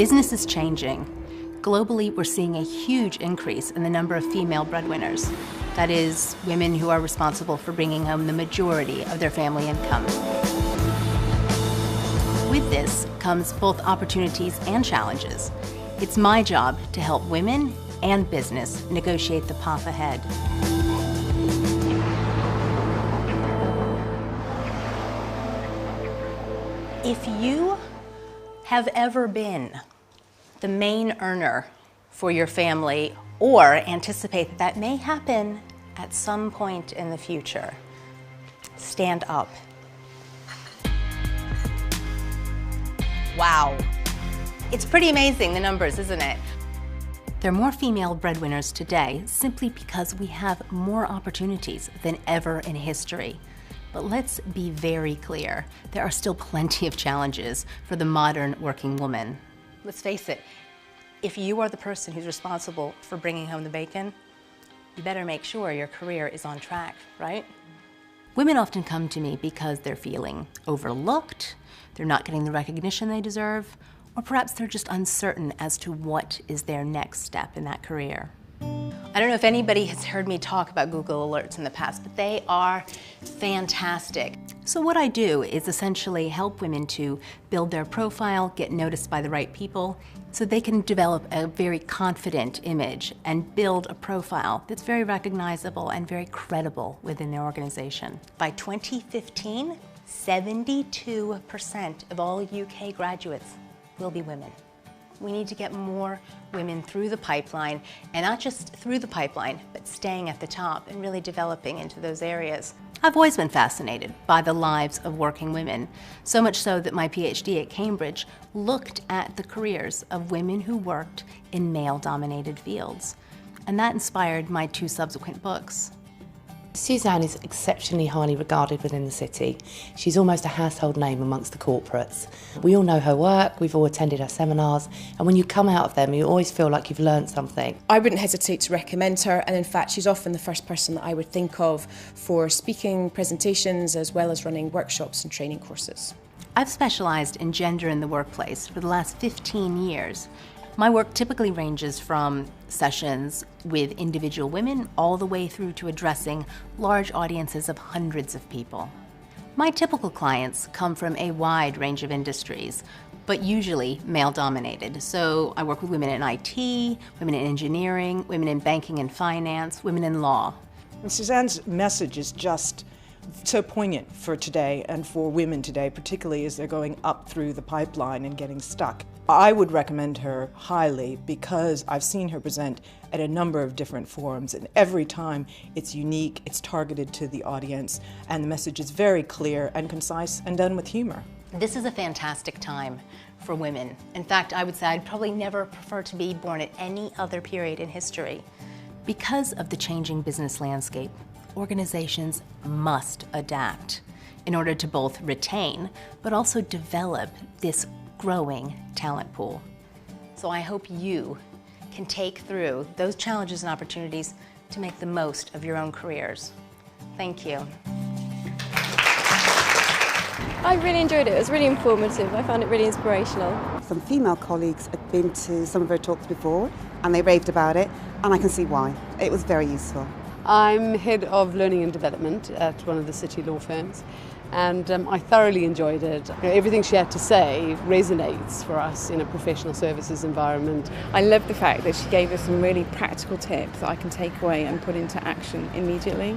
Business is changing. Globally, we're seeing a huge increase in the number of female breadwinners. That is, women who are responsible for bringing home the majority of their family income. With this comes both opportunities and challenges. It's my job to help women and business negotiate the path ahead. If you have ever been the main earner for your family or anticipate that may happen at some point in the future, stand up. Wow. It's pretty amazing, the numbers, isn't it? There are more female breadwinners today simply because we have more opportunities than ever in history. But let's be very clear, there are still plenty of challenges for the modern working woman. Let's face it, if you are the person who's responsible for bringing home the bacon, you better make sure your career is on track, right? Women often come to me because they're feeling overlooked, they're not getting the recognition they deserve, or perhaps they're just uncertain as to what is their next step in that career. I don't know if anybody has heard me talk about Google Alerts in the past, but they are fantastic. So what I do is essentially help women to build their profile, get noticed by the right people, so they can develop a very confident image and build a profile that's very recognizable and very credible within their organization. By 2015, 72% of all UK graduates will be women. We need to get more women through the pipeline, and not just through the pipeline, but staying at the top and really developing into those areas. I've always been fascinated by the lives of working women, so much so that my PhD at Cambridge looked at the careers of women who worked in male-dominated fields. And that inspired my 2 subsequent books. Suzanne is exceptionally highly regarded within the city. She's almost a household name amongst the corporates. We all know her work, we've all attended her seminars, and when you come out of them, you always feel like you've learned something. I wouldn't hesitate to recommend her, and in fact, she's often the first person that I would think of for speaking presentations as well as running workshops and training courses. I've specialized in gender in the workplace for the last 15 years. My work typically ranges from sessions with individual women all the way through to addressing large audiences of hundreds of people. My typical clients come from a wide range of industries, but usually male-dominated. So I work with women in IT, women in engineering, women in banking and finance, women in law. And Suzanne's message is just so poignant for today and for women today, particularly as they're going up through the pipeline and getting stuck. I would recommend her highly because I've seen her present at a number of different forums, and every time it's unique, it's targeted to the audience, and the message is very clear and concise and done with humor. This is a fantastic time for women. In fact, I would say I'd probably never prefer to be born at any other period in history. Because of the changing business landscape, organizations must adapt in order to both retain but also develop this growing talent pool. So I hope you can take through those challenges and opportunities to make the most of your own careers. Thank you. I really enjoyed it. It was really informative. I found it really inspirational. Some female colleagues had been to some of her talks before and they raved about it, and I can see why. It was very useful. I'm head of learning and development at one of the city law firms, and I thoroughly enjoyed it. Everything she had to say resonates for us in a professional services environment. I love the fact that she gave us some really practical tips that I can take away and put into action immediately.